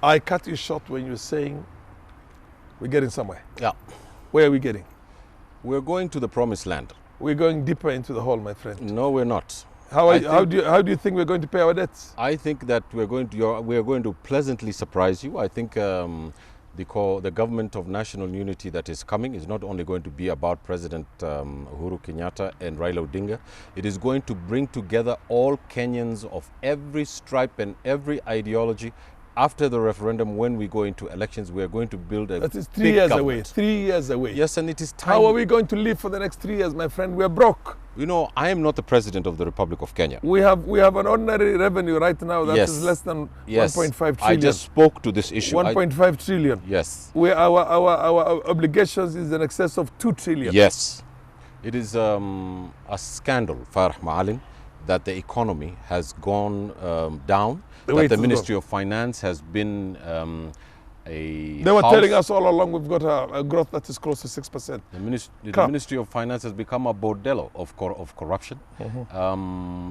I cut you short when you're saying we're getting somewhere. Yeah. Where are we getting? We're going to the promised land. We're going deeper into the hole, my friend. No, we're not. How do you think we're going to pay our debts? I think that we are going to pleasantly surprise you. I think the government of national unity that is coming is not only going to be about President Uhuru Kenyatta and Raila Odinga. It is going to bring together all Kenyans of every stripe and every ideology. After the referendum, when we go into elections, we are going to build a That is 3 big years government. away. 3 years away. Yes, and it is time. How are we going to live for the next 3 years, my friend? We're broke. You know, I am not the president of the Republic of Kenya. We have an ordinary revenue right now that is less than 1.5 trillion. I just spoke to this issue. 1.5 trillion. Yes. Our obligations is in excess of 2 trillion. Yes. It is a scandal, Farah Maalim, that the economy has gone down, that the Ministry of Finance has been They were telling us all along we've got a growth that is close to 6%. The Ministry of Finance has become a bordello of corruption.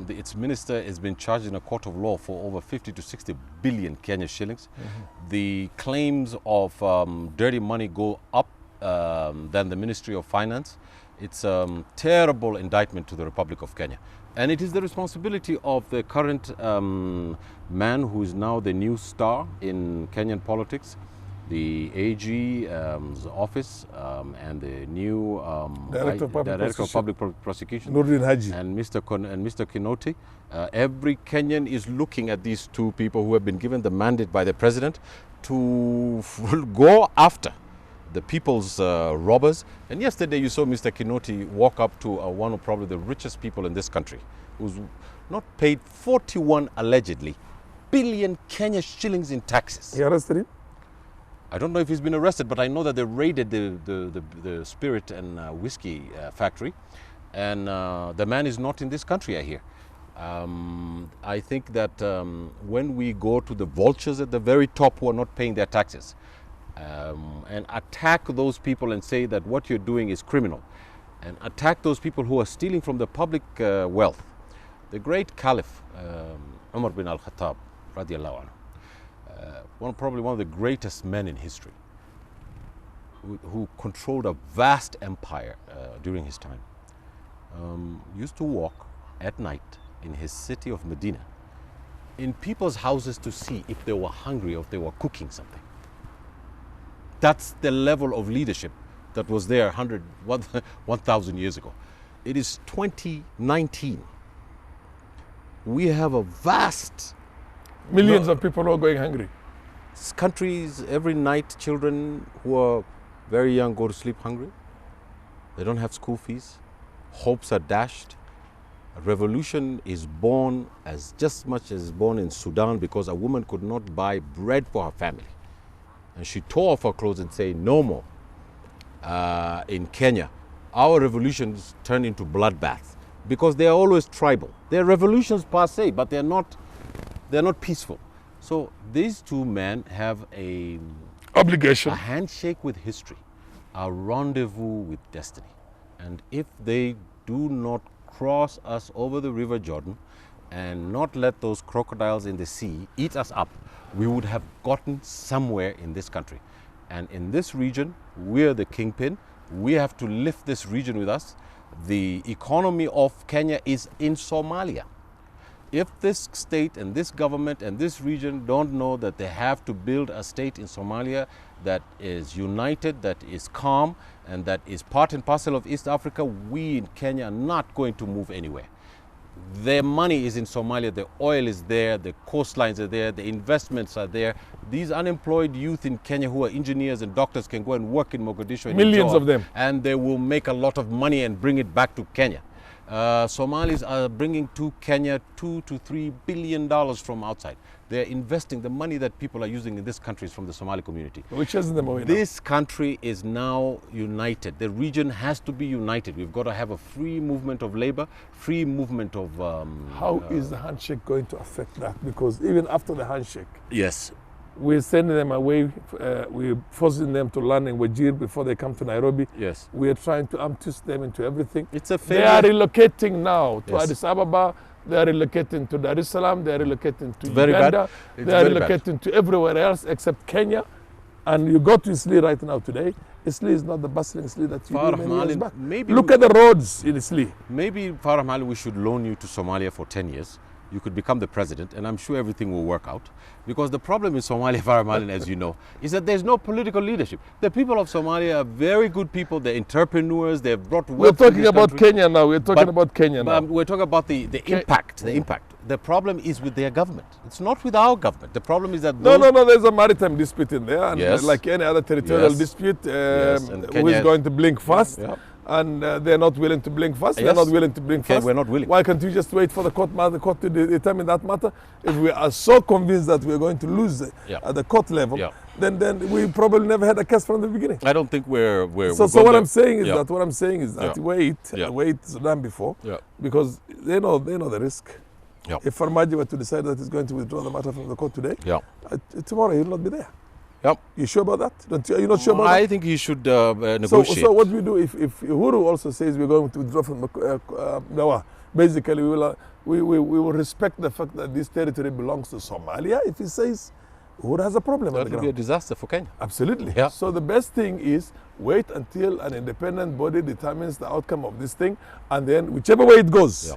Its minister has been charged in a court of law for over 50 to 60 billion Kenya shillings. The claims of dirty money go up than the Ministry of Finance. It's a terrible indictment to the Republic of Kenya. And it is the responsibility of the current man who is now the new star in Kenyan politics, the AG's office, and the new Director of Public Prosecution, and Mr. Kinoti. Every Kenyan is looking at these two people who have been given the mandate by the president to go after the people's robbers. And yesterday you saw Mr. Kinoti walk up to one of probably the richest people in this country, who's not paid 41, allegedly, billion Kenya shillings in taxes. You arrested him? I don't know if he's been arrested, but I know that they raided the spirit and whiskey factory. And the man is not in this country, I hear. I think that when we go to the vultures at the very top who are not paying their taxes, and attack those people and say that what you're doing is criminal, and attack those people who are stealing from the public wealth. The great Caliph, Umar bin al-Khattab, radiallahu anhu, probably one of the greatest men in history, who controlled a vast empire during his time, used to walk at night in his city of Medina in people's houses to see if they were hungry or if they were cooking something. That's the level of leadership that was there 1,000 years ago. It is 2019. We have a vast... Millions of people who are going hungry. Countries, every night, children who are very young go to sleep hungry. They don't have school fees. Hopes are dashed. A revolution is born just much as is born in Sudan because a woman could not buy bread for her family. And she tore off her clothes and said, no more. In Kenya, our revolutions turn into bloodbaths because they are always tribal. They're revolutions per se, but they're not peaceful. So these two men have a obligation, a handshake with history, a rendezvous with destiny. And if they do not cross us over the River Jordan and not let those crocodiles in the sea eat us up, we would have gotten somewhere in this country. And in this region, we're the kingpin. We have to lift this region with us. The economy of Kenya is in Somalia. If this state and this government and this region don't know that they have to build a state in Somalia that is united, that is calm, and that is part and parcel of East Africa, we in Kenya are not going to move anywhere. Their money is in Somalia, the oil is there, the coastlines are there, the investments are there. These unemployed youth in Kenya who are engineers and doctors can go and work in Mogadishu. Millions of them. And they will make a lot of money and bring it back to Kenya. Somalis are bringing to Kenya $2 to $3 billion from outside. They're investing the money that people are using in this country is from the Somali community. Which is them away now. This country is now united. The region has to be united. We've got to have a free movement of labor, free movement of... How is the handshake going to affect that? Because even after the handshake... Yes. We're sending them away, we're forcing them to land in Wajir before they come to Nairobi. Yes. We're trying to twist them into everything. It's a failure. They are relocating now to yes. Addis Ababa, They are relocating to Dar es Salaam. They are relocating to Very bad. Uganda. It's They are very bad. relocating to everywhere else except Kenya. And you go to Isli right now today. Isli is not the bustling Isli that you Farah did many years Malin, back. maybe Look at the roads in Isli. Maybe, Farah Malin, we should loan you to Somalia for 10 years. You could become the president, and I'm sure everything will work out. Because the problem in Somalia, Farah Malin, as you know, is that there's no political leadership. The people of Somalia are very good people. They're entrepreneurs. They've brought wealth We're to talking this about country. Kenya now. We're talking about Kenya now. We're talking about the impact. The impact. The problem is with their government. It's not with our government. The problem is that No, there's a maritime dispute in there. And Yes. like any other territorial Yes. dispute, Yes, and who Kenya- is going to blink first? Yeah. And they're not willing to blink first. Yes. They're not willing to blink Okay, first. we're not willing. Why can't you just wait for the court to determine that matter? If we are so convinced that we're going to lose Yeah. at the court level, Yeah. then we probably never had a case from the beginning. I don't think we're So going what there. I'm saying is Yeah. that Yeah. wait than before, Yeah. because they know the risk. Yeah. If Farmaji were to decide that he's going to withdraw the matter from the court today, Yeah. Tomorrow he will not be there. Yeah. You sure about that? Are you not sure about that? I think he should negotiate. So what we do if Uhuru also says we're going to withdraw from Nawa, basically we will respect the fact that this territory belongs to Somalia. If he says Uhuru has a problem on That the would be a ground. disaster for Kenya. Absolutely. Yeah. So the best thing is wait until an independent body determines the outcome of this thing, and then whichever way it goes, Yeah.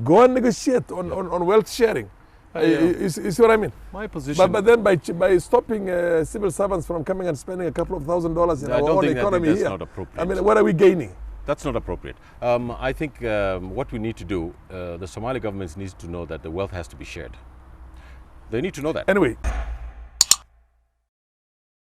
go and negotiate on wealth sharing. You see what I mean? My position. But then by stopping civil servants from coming and spending a couple of $1,000s in I our don't own think economy that's here, not appropriate. I mean, what are we gaining? That's not appropriate. I think what we need to do, the Somali government needs to know that the wealth has to be shared. They need to know that. Anyway,